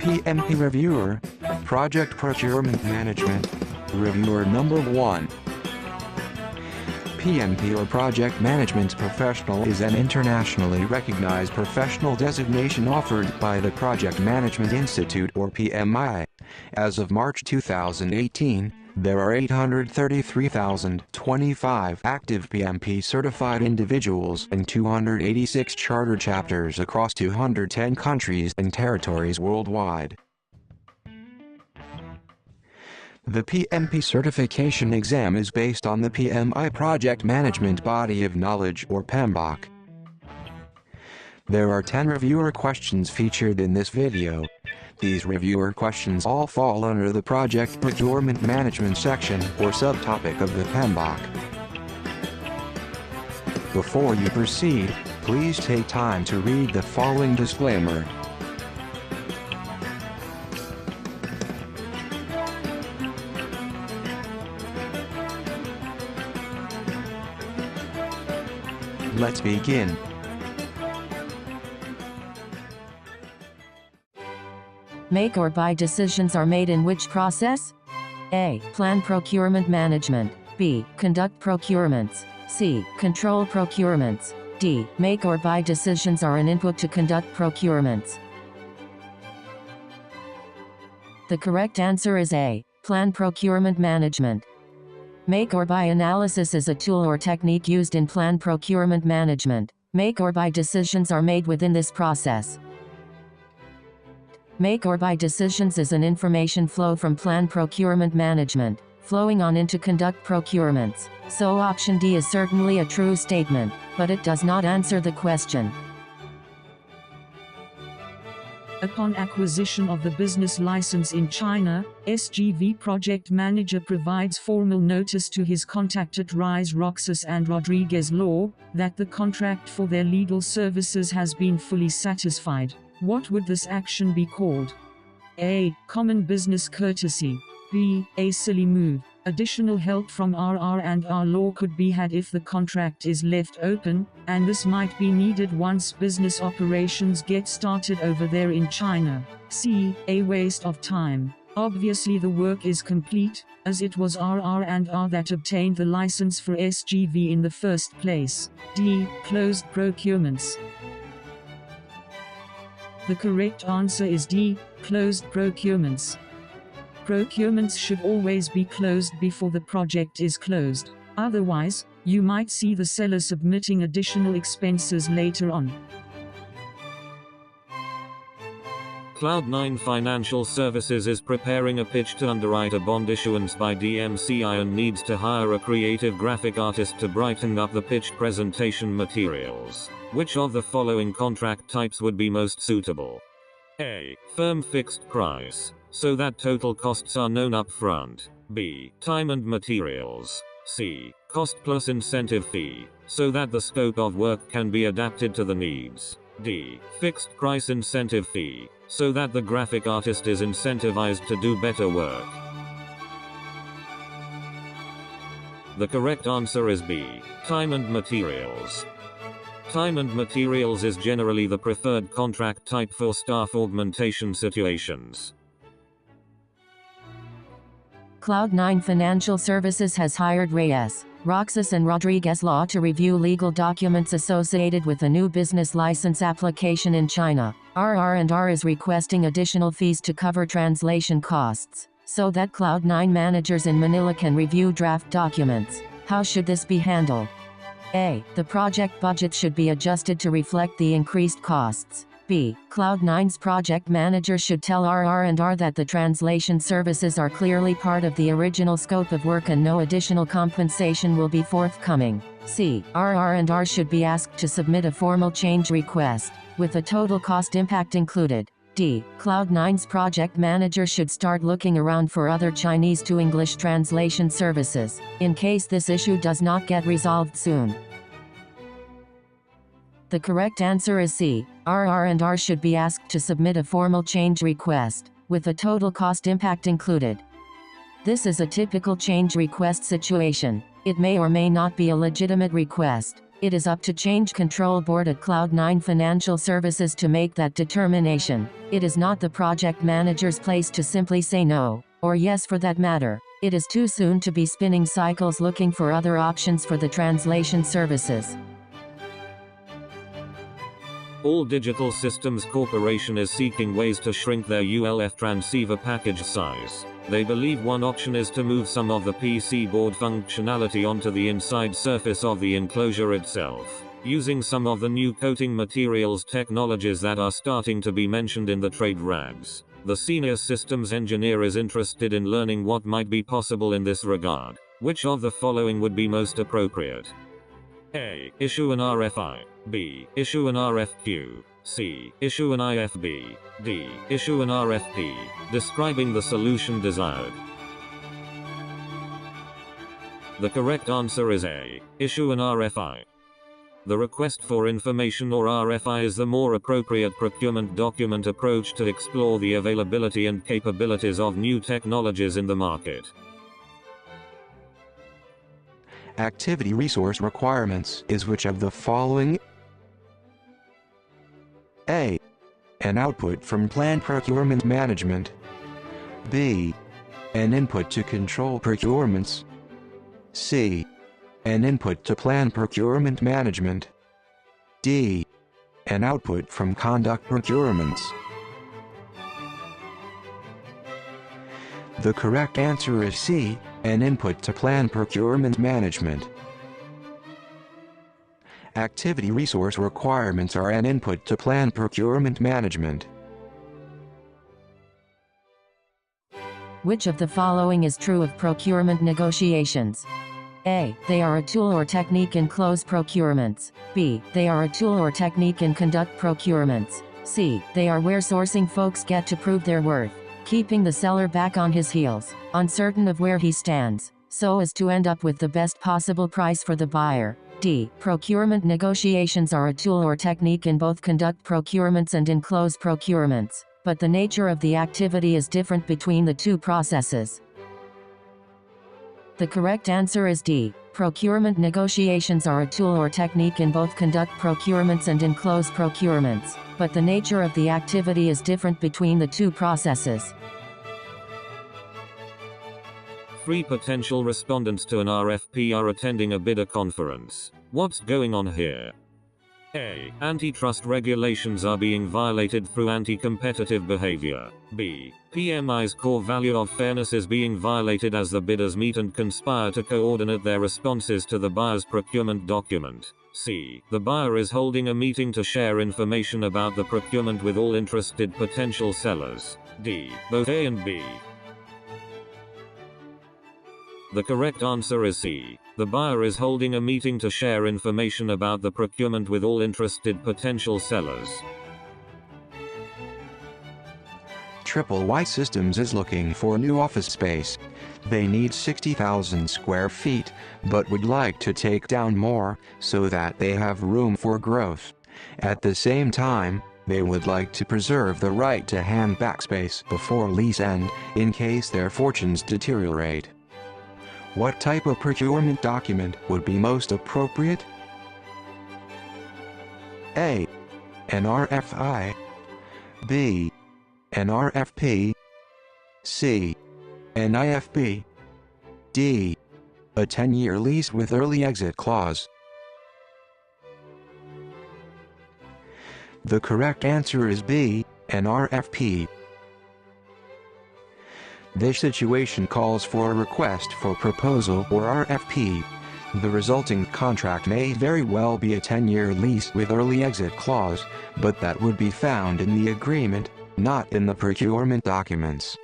PMP Reviewer, Project Procurement Management, Reviewer Number 1. PMP or Project Management Professional is an internationally recognized professional designation offered by the Project Management Institute or PMI. As of March 2018, there are 833,025 active PMP certified individuals and 286 charter chapters across 210 countries and territories worldwide. The PMP Certification Exam is based on the PMI Project Management Body of Knowledge or Pembok. There are 10 reviewer questions featured in this video. These reviewer questions all fall under the Project Procurement Management section or subtopic of the Pembok. Before you proceed, please take time to read the following disclaimer. Let's begin. Make or buy decisions are made in which process? A. Plan procurement management. B. Conduct procurements. C. Control procurements. D. Make or buy decisions are an input to conduct procurements. The correct answer is A. Plan procurement management. Make or buy analysis is a tool or technique used in plan procurement management. Make or buy decisions are made within this process. Make or buy decisions is an information flow from plan procurement management, flowing on into conduct procurements. So option D is certainly a true statement, but it does not answer the question. Upon acquisition of the business license in China, SGV project manager provides formal notice to his contacted Rise Roxas and Rodriguez Law that the contract for their legal services has been fully satisfied. What would this action be called? A. Common business courtesy. B. A silly move. Additional help from RR&R law could be had if the contract is left open, and this might be needed once business operations get started over there in China. C. A waste of time. Obviously the work is complete, as it was RR&R that obtained the license for SGV in the first place. D. Closed procurements. The correct answer is D. Closed procurements. Procurements should always be closed before the project is closed. Otherwise, you might see the seller submitting additional expenses later on. Cloud9 Financial Services is preparing a pitch to underwrite a bond issuance by DMCI and needs to hire a creative graphic artist to brighten up the pitch presentation materials. Which of the following contract types would be most suitable? A. Firm fixed price, so that total costs are known up front. B. Time and materials. C. Cost plus incentive fee, so that the scope of work can be adapted to the needs. D. Fixed price incentive fee, so that the graphic artist is incentivized to do better work. The correct answer is B. Time and materials. Time and materials is generally the preferred contract type for staff augmentation situations. Cloud9 Financial Services has hired Reyes, Roxas and Rodriguez Law to review legal documents associated with a new business license application in China. RR&R is requesting additional fees to cover translation costs, so that Cloud9 managers in Manila can review draft documents. How should this be handled? A. The project budget should be adjusted to reflect the increased costs. B. Cloud9's project manager should tell RR&R that the translation services are clearly part of the original scope of work and no additional compensation will be forthcoming. C. RR&R should be asked to submit a formal change request, with a total cost impact included. D. Cloud9's project manager should start looking around for other Chinese to English translation services, in case this issue does not get resolved soon. The correct answer is C. RR&R should be asked to submit a formal change request, with a total cost impact included. This is a typical change request situation. It may or may not be a legitimate request. It is up to Change Control Board at Cloud9 Financial Services to make that determination. It is not the project manager's place to simply say no, or yes for that matter. It is too soon to be spinning cycles looking for other options for the translation services. All Digital Systems Corporation is seeking ways to shrink their ULF transceiver package size. They believe one option is to move some of the PC board functionality onto the inside surface of the enclosure itself, using some of the new coating materials technologies that are starting to be mentioned in the trade rags. The senior systems engineer is interested in learning what might be possible in this regard. Which of the following would be most appropriate? A. Issue an RFI. B. Issue an RFQ. C. Issue an IFB. D. Issue an RFP, describing the solution desired. The correct answer is A. Issue an RFI. The request for information or RFI is the more appropriate procurement document approach to explore the availability and capabilities of new technologies in the market. Activity resource requirements is which of the following? A. An output from Plan Procurement Management. B. An input to Control Procurements. C. An input to Plan Procurement Management. D. An output from Conduct Procurements. The correct answer is C. An input to Plan Procurement Management. Activity resource requirements are an input to Plan Procurement Management. Which of the following is true of procurement negotiations? A. They are a tool or technique in close procurements. B. They are a tool or technique in conduct procurements. C. They are where sourcing folks get to prove their worth, keeping the seller back on his heels, uncertain of where he stands, so as to end up with the best possible price for the buyer. D. Procurement negotiations are a tool or technique in both conduct procurements and in close procurements, but the nature of the activity is different between the two processes. The correct answer is D. Procurement negotiations are a tool or technique in both conduct procurements and in close procurements, but the nature of the activity is different between the two processes. 3 potential respondents to an RFP are attending a bidder conference. What's going on here? A. Antitrust regulations are being violated through anti-competitive behavior. B. PMI's core value of fairness is being violated as the bidders meet and conspire to coordinate their responses to the buyer's procurement document. C. The buyer is holding a meeting to share information about the procurement with all interested potential sellers. D. Both A and B. The correct answer is C. The buyer is holding a meeting to share information about the procurement with all interested potential sellers. Triple Y Systems is looking for new office space. They need 60,000 square feet, but would like to take down more, so that they have room for growth. At the same time, they would like to preserve the right to hand back space before lease end, in case their fortunes deteriorate. What type of procurement document would be most appropriate? A. An RFI. B. An RFP. C. An IFB. D. A 10-year lease with early exit clause. The correct answer is B. An RFP. This situation calls for a request for proposal or RFP. The resulting contract may very well be a 10-year lease with early exit clause, but that would be found in the agreement, not in the procurement documents.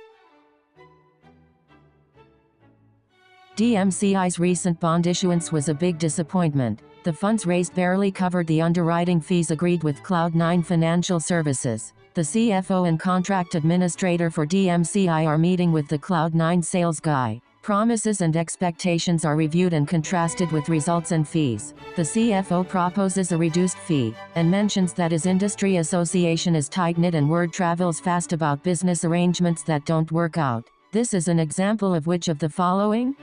DMCI's recent bond issuance was a big disappointment. The funds raised barely covered the underwriting fees agreed with Cloud9 Financial Services. The CFO and contract administrator for DMCI are meeting with the Cloud9 sales guy. Promises and expectations are reviewed and contrasted with results and fees. The CFO proposes a reduced fee, and mentions that his industry association is tight-knit and word travels fast about business arrangements that don't work out. This is an example of which of the following?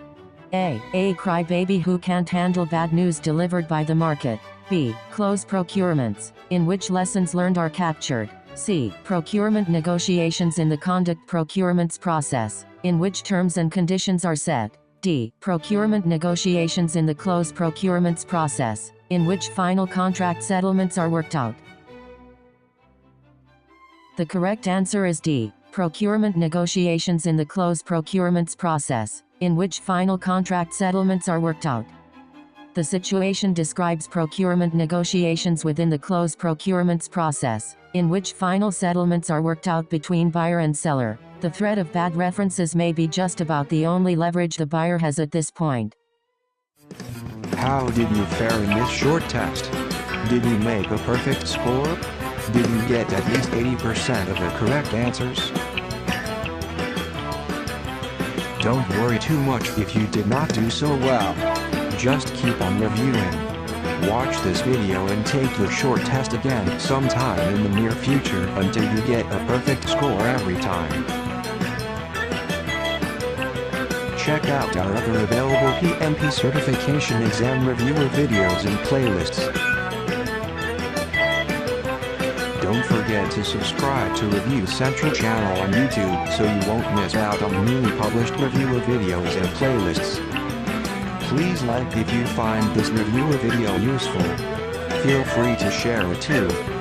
A crybaby who can't handle bad news delivered by the market. B. Close procurements, in which lessons learned are captured. C. Procurement negotiations in the conduct procurements process, in which terms and conditions are set. D. Procurement negotiations in the close procurements process, in which final contract settlements are worked out. The correct answer is D. Procurement negotiations in the close procurements process, in which final contract settlements are worked out. The situation describes procurement negotiations within the close procurements process, in which final settlements are worked out between buyer and seller. The threat of bad references may be just about the only leverage the buyer has at this point. How did you fare in this short test? Did you make a perfect score? Did you get at least 80% of the correct answers? Don't worry too much if you did not do so well. Just keep on reviewing. Watch this video and take your short test again sometime in the near future until you get a perfect score every time. Check out our other available PMP Certification Exam Reviewer videos and playlists. Don't forget to subscribe to Review Central channel on YouTube so you won't miss out on newly published reviewer videos and playlists. Please like if you find this reviewer video useful. Feel free to share it too.